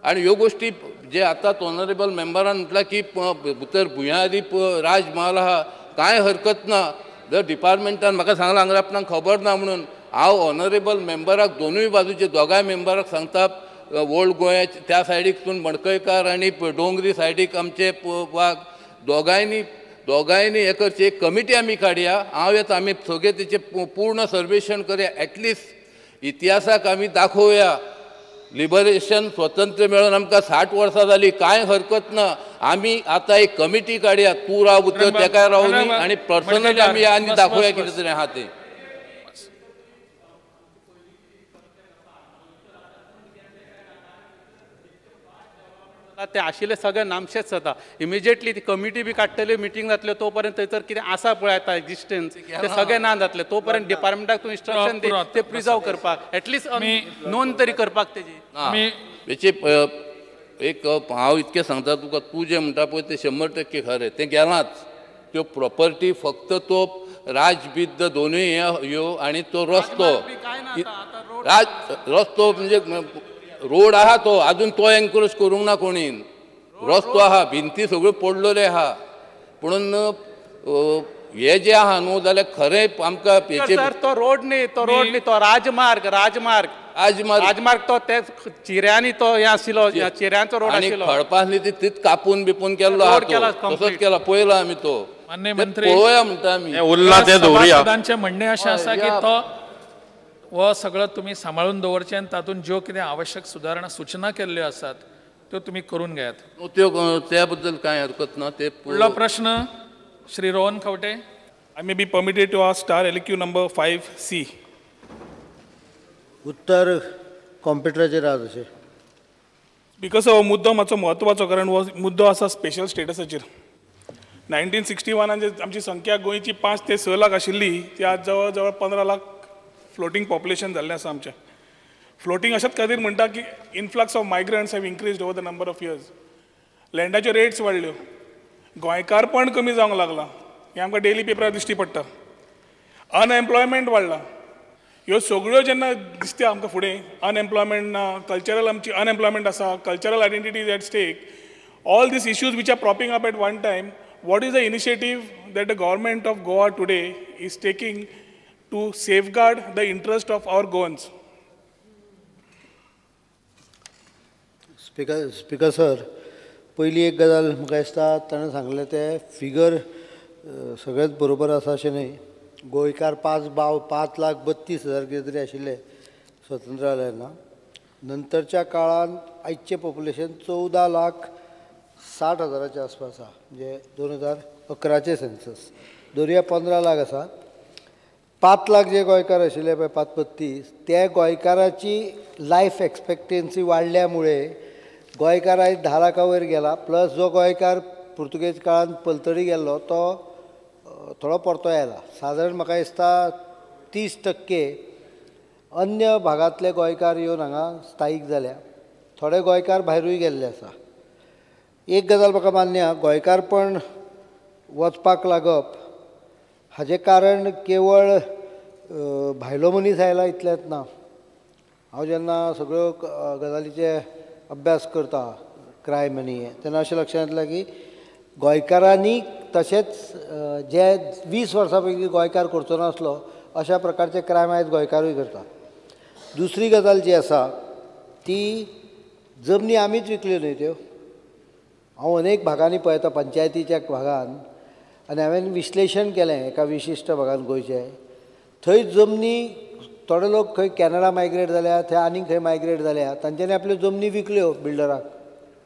आणि ह्यो गोष्टी जे आता ऑनरेबल मेंबरान म्हटलं की भितर भुंयारी राजमहल आहा कांय हरकत ना. जर डिपार्टमेंटान म्हाका सांगलां हांगा आपणाक खबर ना म्हणून हांव ऑनरेबल मेंबराक दोनूय बाजूचे दोगांय मेंबराक सांगता ओल्ड गोंया त्या सायडीकसून मडकयकार आनी डोंगरी सायडीक आमचे वाघ दोगांयनी हे करची एक कमिटी आमी काडया. हांव येता आमी सगळे तेचे पूर्ण सर्वेक्षण करया. एटलिस्ट इतिहासाक आमी दाखोवया लिबरेशन स्वतंत्र मेळून आमकां 60 वर्सां जाली कांय हरकत ना. आमी आतां एक कमिटी काडया. तूं राव उतर तेका रावनी आनी पर्सनली आमी आनी दाखोवया कितें तरी आहा तें. ते आशिल्ले सगळे नामशेच जाता. इमिजिएटली ती कमिटी बी काडटली मिटींग जातले तोपर्यंत थंयसर कितें आसा पळय आतां एक्झिस्टन्स ते सगळे ना जातले. तोपर्यंत डिपार्टमेंटाक तूं इन्स्ट्रक्शन दी ते प्रिजर्व करपाक एटलिस्ट नोंद तरी करपाक तेजी. हेची एक हांव इतकें सांगता तुका तूं जें म्हणटा पळय तें 100% खरें. तें गेलांच. त्यो प्रॉपर्टी फक्त तो राजबिद्द दोनूय ह्यो आनी तो रस्तो रस्तो म्हणजे रोड आहा तो अजून तो एनक्रोच करूंक ना कोणीन. रस्तो आहा भिंती सगळ्यो पडलेले आहा पुणून हे जे आहा न्हू जाल्यार खरें आमकां हेचे तो रोड न्ही तो राजमार्ग तो ते चिऱ्यांनी तो हे आशिल्लो चिऱ्यांचो रोड आशिल्लो. खडपांनी तीच कापून बिपून केल्लो आहा तसोच केला पळयलो आमी तो. मान्य मंत्री पळोवया म्हणटा आमी. उरला ते दवरुया. सभासदांचें म्हणणें अशें आसा की तो वो सगळं तुम्ही सांबाळून दवरचें आनी तातूंत ज्यो कितें आवश्यक सुदारणा सूचना केल्ल्यो आसात त्यो तुम्ही करून घेयात. त्यो त्या बद्दल कांय हरकत ना. ते फुडलो प्रश्न Shri Rohan Khaunte. I may be permitted to ask star LQ number 5C. उत्तर कॉम्प्युटराचेर आहा तशें. बिकॉज हो मुद्दो मातसो म्हत्वाचो कारण हो मुद्दो आसा स्पेशल स्टेटसाचेर. 1961 जे आमची संख्या गोंयची 5 ते 6 लाख आशिल्ली ती आज जवळ जवळ 15 लाख फ्लोटिंग पॉप्युलेशन जाल्लें आसा आमचें. फ्लोटिंग अशाच खातीर म्हणटा की influx of migrants have increased over the number of years. लँडाच्यो रेट्स वाडल्यो. गोंयकारपण कमी जावंक लागला हें आमकां डेली पेपरार दिश्टी पडटा. अनएम्प्लॉयमेंट वाडला. ह्यो सगळ्यो जेन्ना दिसता आमकां फुडें अनएम्प्लॉयमेंट ना कल्चरल आमची अनएम्प्लॉयमेंट आसा cultural identity is at stake all these issues which are propping up at one time what is the initiative that the government of Goa today is taking to safeguard the interest of our Goans? Speaker sir, पयली एक गजाल म्हाका दिसता ताणें सांगलें तें figure सगळेंच बरोबर आसा अशें न्हय. गोंयकार 5,32,000 कितें तरी आशिल्ले स्वतंत्र जाले ना. नंतरच्या काळान आयचें पॉप्युलेशन 14,60,000च्या आसपास आसा. म्हणजे 2011चे सेन्सस. धरुया 15 लाख आसा. 5 लाख जे गोंयकार आशिल्ले पळय 5,32,000 त्या गोंयकाराची लायफ एक्सपेक्टन्सी वाडल्यामुळे गोंयकार आयज 10 लाखा वयर गेला. प्लस जो गोंयकार पुर्तुगेज काळान पलतडी गेल्लो तो थोडो परतो आयला. सादारण म्हाका दिसता 30% अन्य भागांतले गोंयकार येवन हांगा स्थायीक जाल्या. थोडे गोंयकार भायरूय गेल्ले आसा. एक गजाल म्हाका मान्य आहा, गोंयकारपण वचपाक लागप हाजें कारण केवळ भायलो मनीस आयला इतलेंच ना. हांव जेन्ना सगळ्यो गजालीचे अभ्यास करता क्रायम आनी हें तेन्ना अशें लक्षांत येतलें की गोंयकारांनी तशेंच जे 20 वर्सां पयलीं गोंयकार करचो नासलो अशा प्रकारचे क्रायम आयज गोंयकारूय करता. दुसरी गजाल जी आसा ती जमनी आमीच विकल्यो न्हय त्यो. हांव अनेक भागांनी पळयता पंचायतीच्या भागान आनी हांवें विश्लेशण केलें एका विशिश्ट भागान गोंयचे. थंय जमनी थोडे लोक खंय कॅनडा मायग्रेट जाल्या थंय आनीक खंय मायग्रेट जाल्या तांच्यांनी आपल्यो जमनी विकल्यो बिल्डराक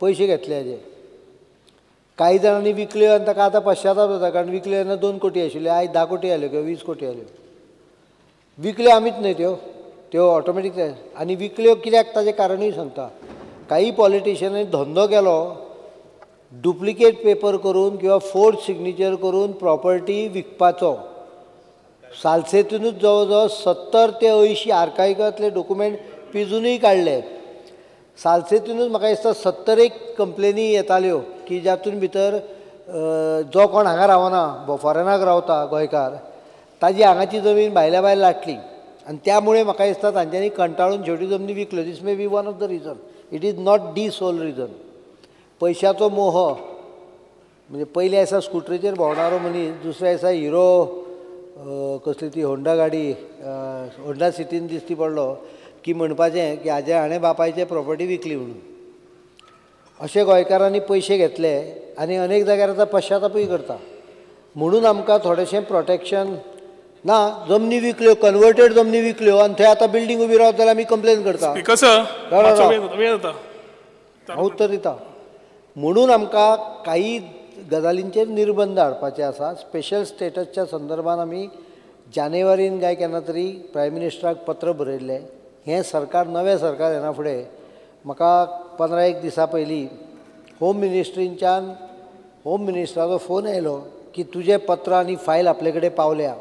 पयशे घेतले हेजे. कांय जाणांनी विकल्यो आनी ताका आतां पश्चाताप जाता कारण विकल्यो तेन्ना 2 कोटी आशिल्ले आयज 10 कोटी जाल्यो किंवा 20 कोटी जाल्यो. विकल्यो आमीच न्हय त्यो ऑटोमॅटीक. आनी विकल्यो कित्याक ताजें कारणूय सांगता. काही पॉलिटिशियनांनी धंदो केलो डुप्लिकेट पेपर करून किंवा फोर्ज सिग्नेचर करून प्रॉपर्टी विकपाचो. सालसेतूनच जवळ जवळ 70 ते 80 आर्कायवांतले डॉक्युमेंट पिजूनय काडले. सालसेतूनच म्हाका दिसता 70 कंप्लेनी येताल्यो की जातून भितर जो कोण हांगा रावना फॉरेनाक रावता गोंयकार ताजी हांगाची जमीन भायल्या भायर लाटली आनी त्यामुळे म्हाका दिसता तांच्यांनी कंटाळून शेवटी जमनी विकल्यो. This may be one of the reason. It is not the sole reason. पयशाचो मोह म्हणजे पयल्या दिसा स्कुटरीचेर भोंवणारो मनीस दुसऱ्या दिसा हिरो कसली ती होंडा गाडी होंडा सिटीन दिसती पडलो की म्हणपाचें की हाणें बापायचे प्रॉपर्टी विकली म्हणून. अशे गोंयकारांनी पयशे घेतले आनी अनेक जाग्यार आतां पश्चातापूय करता. म्हणून आमकां थोडेंशें प्रोटेक्शन ना. जमनी विकल्यो, कन्वर्टेड जमनी विकल्यो आनी थंय आतां बिल्डींग उबी रावत जाल्यार आमी कंप्लेन करता. हांव उत्तर दिता. म्हणून आमकां काही गजालींचेर निर्बंध हाडपाचे आसा. स्पेशल स्टेटसच्या संदर्भान आमी जानेवारीन काय केन्ना तरी प्रायम मिनिस्टराक पत्र बरयल्लें. हें सरकार नवें सरकार येना फुडें म्हाका 15 दिसां पयलीं होम मिनिस्टराचो फोन आयलो की तुजें पत्र आनी फायल आपले कडेन पावल्या.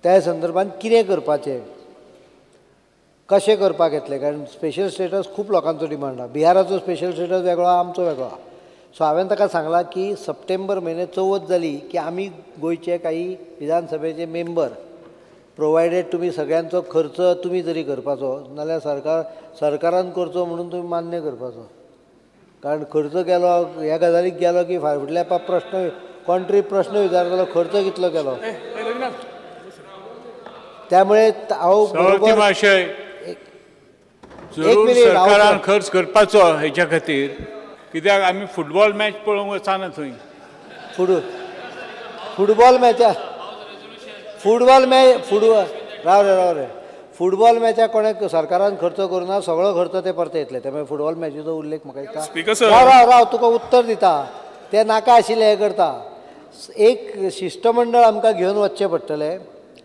त्या संदर्भान कितें करपाचें, कशें करपाक येतलें. कारण स्पेशल स्टेटस खूब लोकांचो डिमांड आहा. बिहाराचो स्पेशल स्टेटस वेगळो आहा, आमचो वेगळो आहा. सो हांवें ताका सांगलां की सप्टेंबर म्हयने 14 जाली की आमी गोंयचे काही विधानसभेचे मेंबर प्रोवायडेड तुमी सगळ्यांचो खर्च तुमी जरी करपाचो नाल्यार सरकारान करचो म्हणून तुमी मान्य करपाचो. कारण खर्च केलो ह्या गजालीक गेलो की फाटल्या प्रश्न कंट्री प्रश्न विचारतलो खर्च कितलो केलो. त्यामुळे हांव सरकारान खर्च करपाचो हेच्या खातीर कित्याक आमी फुटबॉल मॅच पळोवंक वचाना थंय. राव रे फुटबॉल मॅचा कोणें सरकारान खर्च करूना. सगळो खर्च ते परत येतले. त्यामुळे फुटबॉल मॅचीचो उल्लेख म्हाका राव तुका उत्तर दिता. ते नाका आशिल्ले हे करता. एक शिष्टमंडळ आमकां घेवन वचचें पडटलें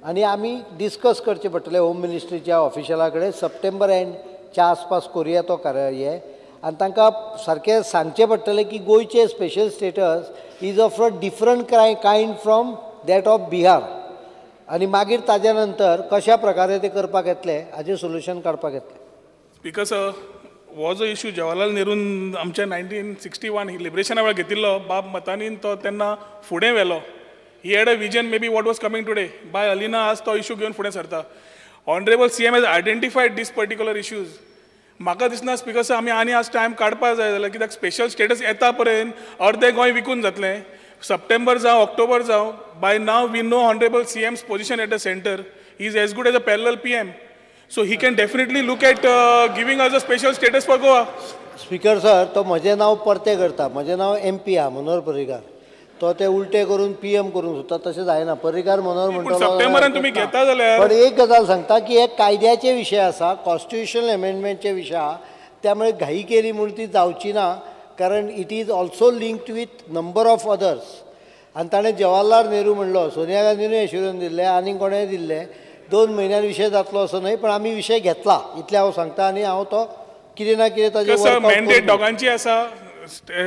आनी आमी डिस्कस करचें पडटलें होम मिनिस्ट्रीच्या ऑफिशला कडेन. सप्टेंबर एंडच्या आसपास करुया तो कार्य. आनी तांकां सारकें सांगचें पडटलें की गोंयचें special status is of a different kind from that of Bihar. आनी मागीर ताज्या नंतर कशा प्रकारे ते करपाक येतले हाचें सोल्युशन काडपाक येतलें. स्पीकर सर, हो जो इश्यू जवाहरलाल नेरून आमच्या 1961 लिबरेशना वेळार घेतिल्लो बाब मतानीन तो तेन्ना फुडें व्हेलो. He had a vision may be what was coming today. बाय अलिना आज तो इश्यू घेवन फुडें सरता. Honourable CM has identified this particular issues. म्हाका दिसना स्पीकर सर आमी आनी आज टायम काडपाक जाय जाल्यार कित्याक स्पेशल स्टेटस येता पर्यंत अर्दें गोंय विकून जातलें. सप्टेंबर जावं ऑक्टोबर जावं by now we know honourable CM's position at the centre. He is as good as a parallel PM. So he can definitely look at giving us a special status for Goa. Speaker sir तो म्हजें नांव परतें करता. म्हजें नांव MP आहा मनोहर पर्रीकार. तो ते उलटे करून PM करूंक सोदता तशें जायना. पर्रीकार मनोहर म्हणटा सप्टेंबरान तुमी घेता जाल्यार. पण एक गजाल सांगता की हे कायद्याचे विशय आसा, कॉन्स्टिट्युशनल अमेंडमेंटचे विशय आहा. त्यामुळे घाई केली म्हणून ती जावची ना. कारण it is also linked with number of others. आनी ताणें जवाहरलाल नेहरू म्हणलो, सोनिया गांधीनूय एश्युरन्स दिल्ले आनी कोणेंय दिल्ले. 2 महिन्यान विशय जातलो असं नाही. पण आमी विशय घेतला इतलें हांव सांगता. आनी हांव तो कितें ना कितें ताजेर मॅन्डेट दोगांची आसा.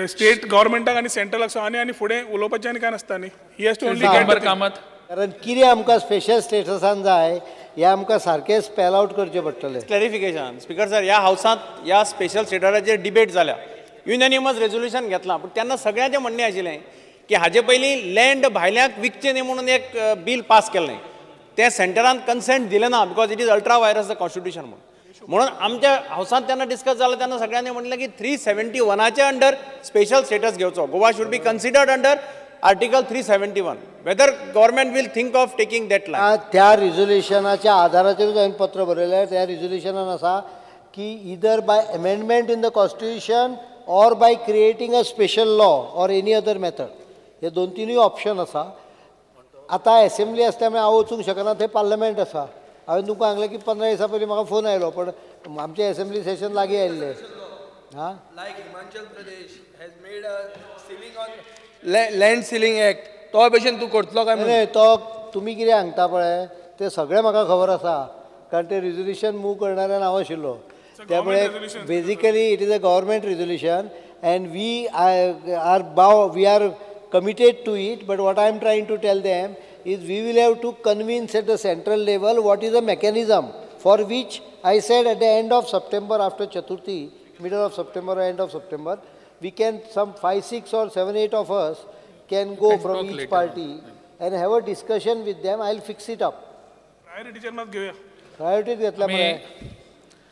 स्टेट गव्हर्मेंटाक आनी सेंट्रलाक आनी फुडें उलोवपाचें आनी कांय नासता न्ही. He has to only Kamat. कारण कितें आमकां स्पेशल स्टेटसान जाय हें आमकां सारकें स्पेल आउट करचें पडटलें. क्लॅरिफिकेशन स्पीकर सर, ह्या हावसांत ह्या स्पेशल स्टेटसाचेर डिबेट जाल्या. युनॅनिमस रेझोल्युशन घेतलां. पूण तेन्ना सगळ्यांचें म्हणणें आशिल्लें की हाजे पयलीं लँड भायल्यांक विकचें न्ही म्हणून एक बील पास केल्लें. ते सेंटरान कन्सेंट दिलें ना because it is ultra vires the constitution म्हणून आमच्या हावसांत तेन्ना डिस्कस जालें तेन्ना सगळ्यांनी म्हणलें की 371च्या अंडर स्पेशल स्टेटस घेवचो. Goa should be considered under article 371. Whether government will think of taking that line. त्या रिझोल्युशनाच्या आधाराचेरूच हांवें पत्र बरयलें. त्या रिझोल्युशनान आसा की either by amendment in the constitution or by creating a special law or any other method. हे 2-3 ऑप्शन आसा. आतां एसेंब्ली आसता त्यामुळे हांव वचूंक शकना. थंय पार्लमेंट आसा. हांवें तुमकां सांगलें की 15 दिसां पयलीं म्हाका फोन आयलो. पण आमचें एसेंब्ली सेशन लागीं आयिल्लें. हां लायक Himachal Pradesh has made a ceiling on land ceiling act. तो भशेन तूं करतलो काय नाही. तो तुमी कितें सांगता पळय तें सगळें म्हाका खबर आसा. कारण ते रिझोल्युशन मूव करणाऱ्यान हांव आशिल्लो. त्यामुळे basically it is a government resolution and we are committed to it. But what I am trying to tell them is we will have to convince at the central level what is the mechanism for which I said at the end of September, after Chaturthi, middle of September or end of September, we can, some 5, 6 or 7, 8 of us can go from each party and have a discussion with them. I'll fix it up. Priority घेतल्या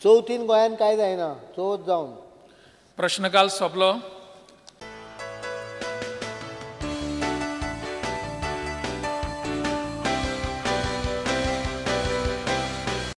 चवथीन गोंयान कांय जायना चवथ जावन प्रश्नकाल सोंपलो.